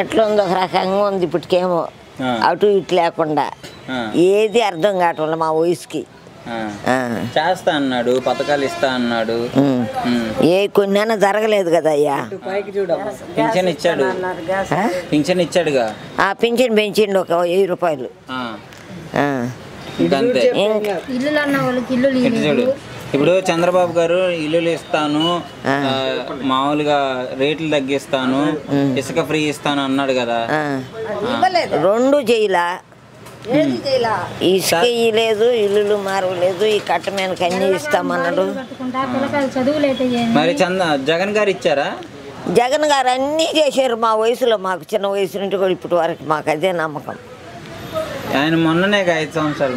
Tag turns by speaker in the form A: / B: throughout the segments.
A: ఎట్లా ఉంది ఒక రకంగా ఉంది ఇప్పటికేమో అటు ఇటు లేకుండా ఏది అర్థం కావట్లేదు మా వయసుకి.
B: చేస్తా అన్నాడు, పథకాలు ఇస్తా అన్నాడు,
A: ఏ కొన్నైనా జరగలేదు కదా అయ్యా.
B: పింఛన్ ఇచ్చాడు, పింఛన్ ఇచ్చాడుగా.
A: పింఛన్ పెంచిండు ఒక 1000 రూపాయలు.
B: ఇప్పుడు చంద్రబాబు గారు ఇల్లులు ఇస్తాను, మామూలుగా రేట్లు తగ్గిస్తాను, ఇసుక ఫ్రీ ఇస్తాను అన్నాడు కదా.
A: 2 చేయలా, ఇసుక ఇయ్యలేదు, ఇల్లులు మారవలేదు, ఈ కట్టమేనకి అన్ని ఇస్తామన్నాడు.
B: మరి జగన్ గారు ఇచ్చారా?
A: జగన్ గారు అన్నీ చేశారు మా వయసులో, మాకు చిన్న వయసు నుండి కూడా ఇప్పటి వరకు మాకు అదే నమ్మకం.
B: ఆయన మొన్ననే 5 సంవత్సరాలు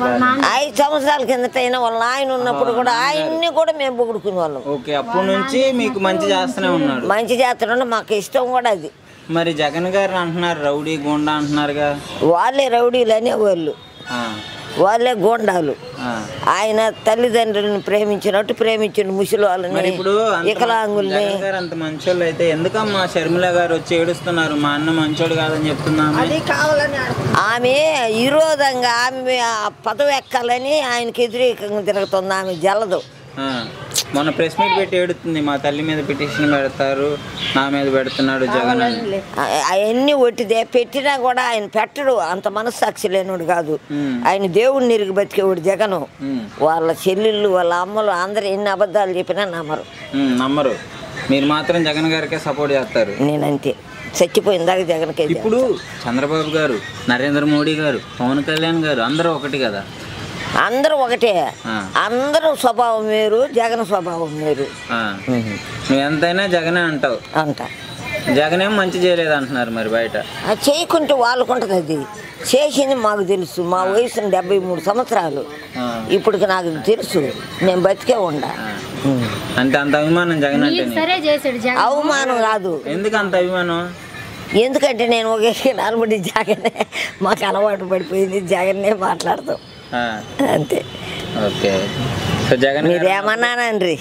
A: 5 సంవత్సరాల కిందట అయినా వాళ్ళ ఆయన ఉన్నప్పుడు కూడా ఆయన్ని కూడా మేము పొగుడుకునే వాళ్ళం.
B: ఓకే, అప్పటి నుంచి మీకు మంచి చేస్తూనే ఉన్నాడు.
A: మంచి చేస్తున్నాడు, మాకు ఇష్టం కూడా అది.
B: మరి జగన్ గారు అంటున్నారు రౌడీ గోండా అంటున్నారుగా.
A: వాళ్ళే రౌడీలు అనేవాళ్ళు, వాళ్ళే గోండాలు. ఆయన తల్లిదండ్రులను ప్రేమించినట్టు ప్రేమించిన ముసలి వాళ్ళని, వికలాంగుల్ని.
B: అంత మంచోళ్ళు అయితే ఎందుకమ్మా షర్మిల గారు వచ్చి ఏడుస్తున్నారు, మా అన్న మంచోడు కాదని చెప్తున్నాను.
A: ఆమె విరోధంగా ఆమె పదవి ఎక్కాలని ఆయనకి వ్యతిరేకంగా తిరుగుతుంది. ఆమె జల్లదు.
B: మొన్న ప్రెస్ మీట్ పెట్టి ఏడుతుంది, మా తల్లి మీద పిటిషన్ పెడతారు, నా మీద పెడుతున్నాడు జగన్.
A: అవన్నీ ఒట్టిదే, పెట్టినా కూడా ఆయన పెట్టడు. అంత మనస్సాక్షి లేనుడు కాదు ఆయన, దేవుడిని ఇరిగి బతికేవాడు జగను. వాళ్ళ చెల్లెళ్ళు వాళ్ళ అమ్మలు అందరు ఎన్ని అబద్ధాలు చెప్పినా నమ్మరు.
B: మీరు మాత్రం జగన్ గారికే సపోర్ట్ చేస్తారు.
A: నేనంతే, చచ్చిపోయిందాక జగన్కే.
B: ఇప్పుడు చంద్రబాబు గారు, నరేంద్ర మోడీ గారు, పవన్ కళ్యాణ్ గారు అందరూ ఒకటి కదా.
A: అందరూ ఒకటే, అందరూ స్వభావం వేరు, జగన్ స్వభావం వేరు.
B: నువ్వు ఎంతైనా జగనే అంటావు. జగన్ ఏం మంచి చేయలేదు అంటున్నారు మరి బయట.
A: చేయకుంటే వాళ్ళకుంటుంది, అది చేసింది మాకు తెలుసు. మా వయసు 73 సంవత్సరాలు, ఇప్పుడు నాకు తెలుసు, నేను బతికే ఉండా.
B: అంటే అంత అభిమానం జగన్ అంటే?
A: అవమానం కాదు.
B: ఎందుకు అంత అభిమానం?
A: ఎందుకంటే నేను ఒకే నాలుగు జగనే మాకు అలవాటు పడిపోయింది, జగన్నే మాట్లాడతాం అంతే.
B: ఓకే, జగన్
A: మీరేమన్నానండ్రి.